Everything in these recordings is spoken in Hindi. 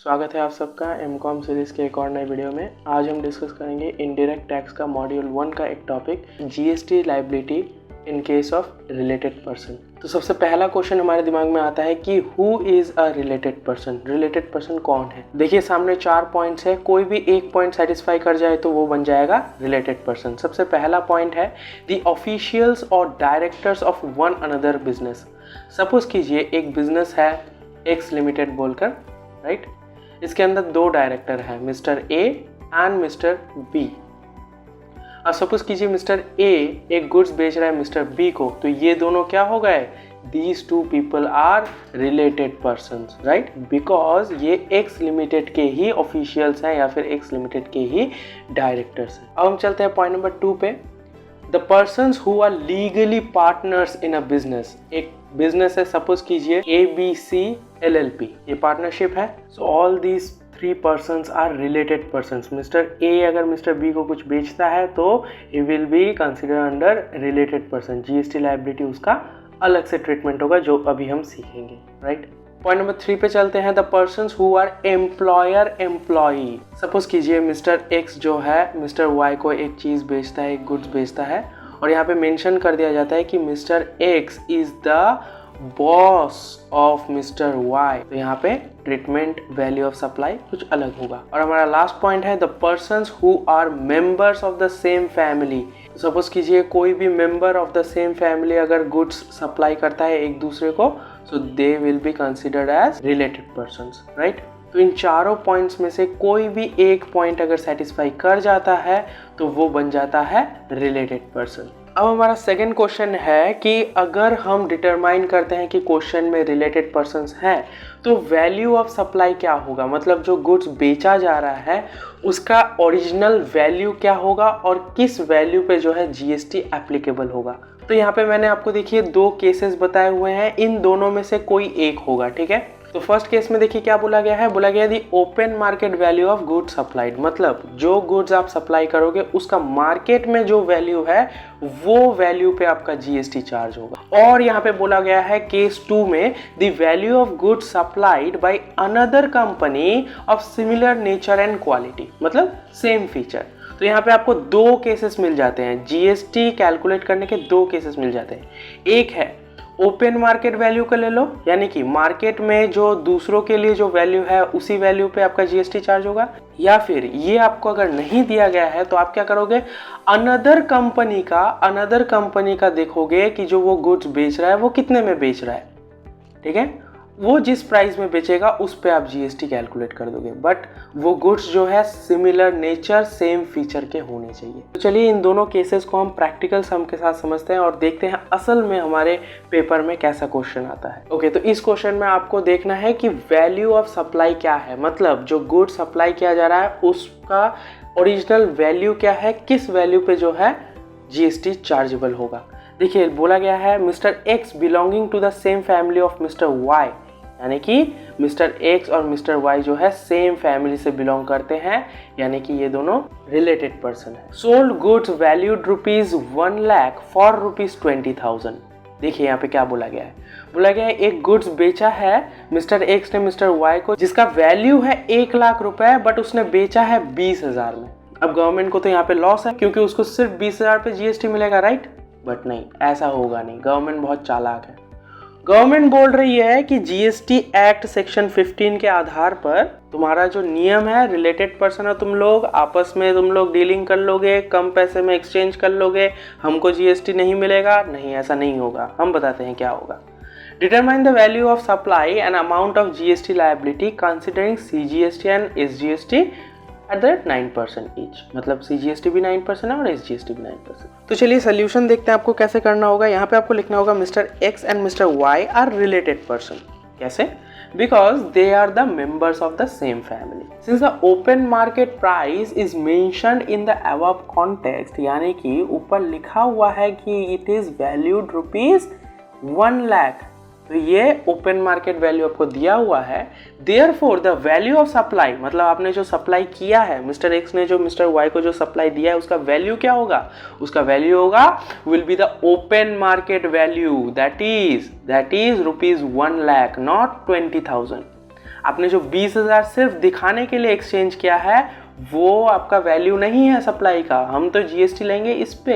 स्वागत है आप सबका एमकॉम सीरीज़ के एक और नए वीडियो में। आज हम डिस्कस करेंगे इनडायरेक्ट टैक्स का मॉड्यूल 1 का एक topic GST liability in case of related person. तो सबसे पहला क्वेश्चन हमारे दिमाग में आता है कि who is a related person. Related person कौन है? देखिए सामने 4 पॉइंट्स है, कोई भी एक पॉइंट सेटिस्फाई कर जाए तो वो बन जाएगा रिलेटेड पर्सन। सबसे पहला पॉइंट है द ऑफिशियल्स और directors of one another business. Suppose कीजिए एक बिजनेस है एक्स लिमिटेड बोलकर, राइट। इसके अंदर 2 डायरेक्टर हैं, mister A and mister B. अब सपोज कीजिए मिस्टर ए एक गुड्स बेच रहा है मिस्टर बी को, तो ये दोनों क्या हो गए? These 2 people are related persons, right, because ये एक्स लिमिटेड के ही ऑफिशियल्स हैं या फिर एक्स लिमिटेड के ही डायरेक्टर्स हैं। अब हम चलते हैं पॉइंट नंबर 2 पे। The persons who are legally partners in a business. एक बिजनेस है, सपोज कीजिए ABC LLP, ये पार्टनरशिप है। So all these 3 persons are related persons. Mister A अगर मिस्टर बी को कुछ बेचता है तो he will be consider under related person. GST liability उसका अलग से ट्रीटमेंट होगा जो अभी हम सीखेंगे, राइट। पॉइंट नंबर 3 पे चलते हैं। The persons who are employer employee. Suppose कीजिए मिस्टर एक्स जो है मिस्टर वाई को एक चीज बेचता है, एक गुड्स बेचता है, और यहाँ पे मेंशन कर दिया जाता है कि mister X is the boss of mister Y. तो यहाँ पे ट्रीटमेंट वैल्यू ऑफ सप्लाई कुछ अलग होगा। और हमारा लास्ट पॉइंट है the persons who are members of the same family. Suppose कीजिए कोई भी member of the same family अगर गुड्स सप्लाई करता है एक दूसरे को, so they will be considered as related persons, right. तो इन चारों पॉइंट्स में से कोई भी एक पॉइंट अगर सेटिस्फाई कर जाता है तो वो बन जाता है रिलेटेड पर्सन। अब हमारा सेकंड क्वेश्चन है कि अगर हम डिटरमाइन करते हैं कि क्वेश्चन में रिलेटेड पर्सन्स हैं तो वैल्यू ऑफ सप्लाई क्या होगा, मतलब जो गुड्स बेचा जा रहा है उसका ओरिजिनल वैल्यू क्या होगा और किस वैल्यू पे जो है जीएसटी एप्लीकेबल होगा। तो यहाँ पे मैंने आपको देखिए 2 केसेस बताए हुए हैं, इन दोनों में से कोई एक होगा, ठीक है। तो फर्स्ट केस में देखिए क्या बोला गया है, बोला गया दी open market value of goods supplied, मतलब जो गुड्स आप सप्लाई करोगे उसका मार्केट में जो वैल्यू है वो वैल्यू पे आपका जीएसटी चार्ज होगा। और यहाँ पे बोला गया है केस 2 में the value of goods supplied by another company of similar nature and quality, मतलब सेम फीचर। तो यहाँ पे आपको 2 केसेस मिल जाते हैं, जीएसटी कैलकुलेट करने के 2 केसेस मिल जाते हैं। एक है ओपन मार्केट वैल्यू का ले लो, यानी कि मार्केट में जो दूसरों के लिए जो वैल्यू है उसी वैल्यू पे आपका जीएसटी चार्ज होगा। या फिर ये आपको अगर नहीं दिया गया है तो आप क्या करोगे, अनदर कंपनी का देखोगे कि जो वो गुड्स बेच रहा है वो कितने में बेच रहा है, ठीक है। वो जिस प्राइस में बेचेगा उस पे आप जीएसटी कैलकुलेट कर दोगे, बट वो गुड्स जो है सिमिलर नेचर सेम फीचर के होने चाहिए। तो चलिए इन दोनों केसेस को हम प्रैक्टिकल सम के साथ समझते हैं और देखते हैं असल में हमारे पेपर में कैसा क्वेश्चन आता है। ओके, तो इस क्वेश्चन में आपको देखना है कि वैल्यू ऑफ सप्लाई क्या है, मतलब जो गुड सप्लाई किया जा रहा है उसका ओरिजिनल वैल्यू क्या है, किस वैल्यू पे जो है जीएसटी चार्जेबल होगा। देखिए बोला गया है mister X belonging to the same family of mister Y, यानी कि मिस्टर एक्स और मिस्टर वाई जो है सेम फैमिली से बिलोंग करते हैं, यानी कि ये दोनों रिलेटेड पर्सन है। Sold goods valued ₹1 lakh for ₹20,000। देखिए यहाँ पे क्या बोला गया है, बोला गया है एक गुड्स बेचा है मिस्टर एक्स ने मिस्टर वाई को जिसका वैल्यू है 1 लाख रुपए, बट उसने बेचा है 20,000 में। अब गवर्नमेंट को तो यहाँ पे लॉस है क्योंकि उसको सिर्फ 20,000 पे जीएसटी मिलेगा, राइट। बट नहीं, ऐसा होगा नहीं, गवर्नमेंट बहुत चालाक है। गवर्नमेंट बोल रही है कि जीएसटी एक्ट सेक्शन 15 के आधार पर तुम्हारा जो नियम है, रिलेटेड पर्सन है, तुम लोग आपस में तुम लोग डीलिंग कर लोगे, कम पैसे में एक्सचेंज कर लोगे, हमको जीएसटी नहीं मिलेगा। नहीं, ऐसा नहीं होगा, हम बताते हैं क्या होगा। Determine the value of supply and amount of GST liability considering CGST and SGST at the rate 9% each, मतलब सीजीएसटी भी 9% है और एसजीएसटी भी 9%। तो चलिए सोल्यूशन देखते हैं आपको कैसे करना होगा। यहाँ पे आपको लिखना होगा mister x and mister y are related person. कैसे? Because they are the members of the same family. Since the open market price is mentioned in the above context, यानी कि ऊपर लिखा हुआ है कि इट इज वैल्यूड ₹1 लाख, तो ये ओपन मार्केट वैल्यू आपको दिया हुआ है। Therefore the value of supply, मतलब आपने जो सप्लाई किया है, मिस्टर एक्स ने जो मिस्टर वाई को जो सप्लाई दिया है उसका वैल्यू क्या होगा, उसका वैल्यू होगा will be the open market value that is ₹1 lakh, not 20,000। आपने जो 20,000 सिर्फ दिखाने के लिए एक्सचेंज किया है वो आपका वैल्यू नहीं है सप्लाई का। हम तो जीएसटी लेंगे इस पे,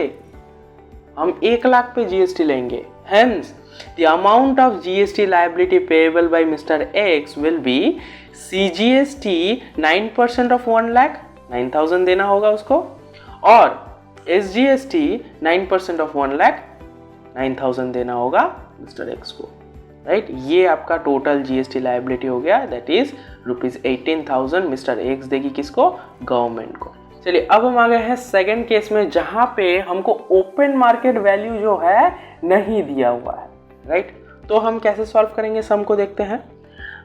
हम 1 लाख पे जीएसटी लेंगे। Hence the amount of GST liability payable by mister x will be CGST 9% of 1 lakh, 9,000 देना होगा उसको, और SGST 9% ऑफ 1 लाख, 9,000 देना होगा मिस्टर एक्स को, राइट। ये आपका टोटल जीएसटी लायबिलिटी हो गया, दैट इज ₹18,000 मिस्टर एक्स देगी किसको, गवर्नमेंट को। चलिए अब हम आ गए हैं सेकंड केस में, जहां पे हमको ओपन मार्केट वैल्यू जो है नहीं दिया हुआ है, राइट। तो हम कैसे सॉल्व करेंगे सम को देखते हैं।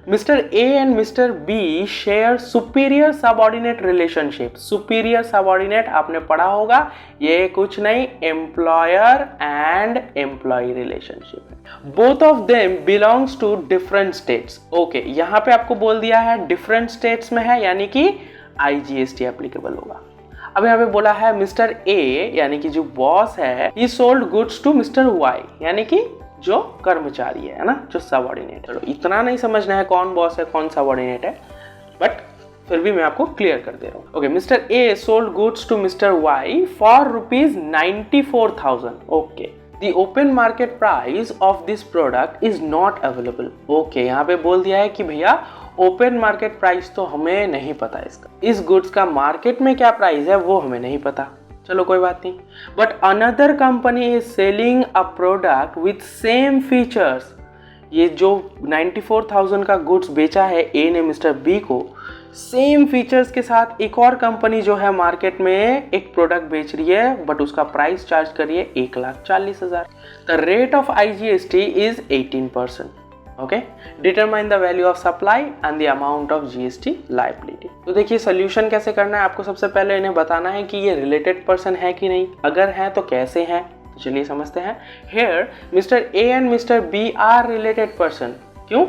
Mister A and mister B share superior subordinate relationship. Superior subordinate आपने पढ़ा होगा, ये कुछ नहीं एम्प्लॉयर एंड एम्प्लॉय रिलेशनशिप है। Both of them belongs to different states. Okay, यहाँ पे आपको बोल दिया है डिफरेंट स्टेट्स में है, यानी कि IGST एप्लीकेबल होगा। अब यहाँ पे बोला है मिस्टर ए यानी कि जो बॉस है, he sold goods to mister Y, यानी कि जो कर्मचारी है ना, जो सबऑर्डिनेट है। इतना नहीं समझना है कौन बॉस है कौन सबऑर्डिनेट है, बट फिर भी मैं आपको क्लियर कर दे रहा हूँ। Okay, mister A sold goods to mister Y for ₹94,000। Okay, the open market price of this product is not available. Okay, यहाँ पे बोल दिया है कि भैया ओपन मार्केट प्राइस तो हमें नहीं पता इसका, इस गुड्स का मार्केट में क्या प्राइस है वो हमें नहीं पता। चलो कोई बात नहीं, but another company is selling a product with same features. ये जो 94,000 का गुड्स बेचा है ए ने मिस्टर बी को, सेम फीचर्स के साथ एक और कंपनी जो है मार्केट में एक प्रोडक्ट बेच रही है, बट उसका प्राइस चार्ज कर रही है 1,40,000। The rate of IGST is 18%। Okay, determine the value of supply and the amount of GST liability. तो देखिए सोल्यूशन कैसे करना है, आपको सबसे पहले इन्हें बताना है कि ये रिलेटेड पर्सन है कि नहीं, अगर है तो कैसे हैं, तो चलिए समझते हैं। Here mister A and mister b are related person. क्यों?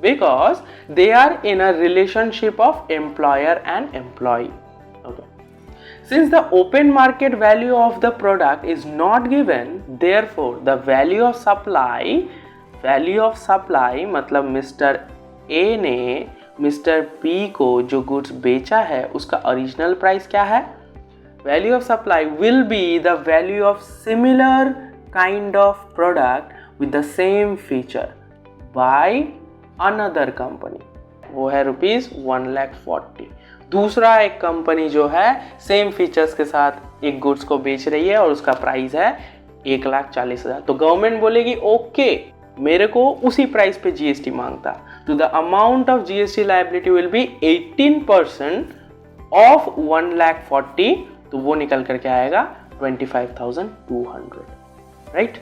Because they are in a relationship of employer and employ. Okay, since the open market value of the product is not given, therefore the value of supply मतलब मिस्टर ए ने मिस्टर बी को जो गुड्स बेचा है उसका ओरिजिनल प्राइस क्या है, value of supply will be the value of similar kind of product with the same feature by another company, वो है ₹1,40,000। दूसरा एक कंपनी जो है सेम फीचर्स के साथ एक गुड्स को बेच रही है और उसका प्राइस है 1,40,000। तो गवर्नमेंट बोलेगी ओके, मेरे को उसी प्राइस पे GST मांगता, तो the amount of GST liability will be 18% of 1,40,000, तो वो निकल करके आएगा 25,200, राइट।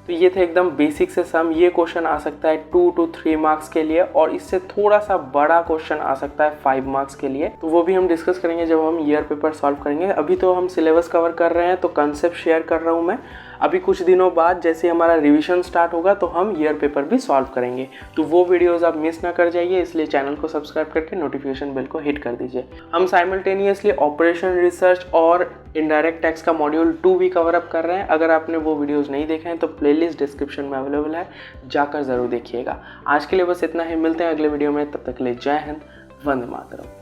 तो ये थे एकदम बेसिक से सम। ये क्वेश्चन आ सकता है 2 to 3 मार्क्स के लिए, और इससे थोड़ा सा बड़ा क्वेश्चन आ सकता है 5 मार्क्स के लिए, तो वो भी हम डिस्कस करेंगे जब हम ईयर पेपर सॉल्व करेंगे। अभी तो हम सिलेबस कवर कर रहे हैं, तो कंसेप्ट शेयर कर रहा हूँ मैं। अभी कुछ दिनों बाद जैसे हमारा रिवीजन स्टार्ट होगा तो हम ईयर पेपर भी सॉल्व करेंगे, तो वो वीडियोस आप मिस ना कर जाइए, इसलिए चैनल को सब्सक्राइब करके नोटिफिकेशन बेल को हिट कर दीजिए। हम साइमल्टेनियसली ऑपरेशन रिसर्च और इनडायरेक्ट टैक्स का मॉड्यूल 2 भी कवर अप कर रहे हैं। अगर आपने वो वीडियोस नहीं देखे हैं तो प्लेलिस्ट डिस्क्रिप्शन में अवेलेबल है, जाकर ज़रूर देखिएगा। आज के लिए बस इतना ही, मिलते हैं अगले वीडियो में, तब तक के लिए जय हिंद, वंदे मातरम।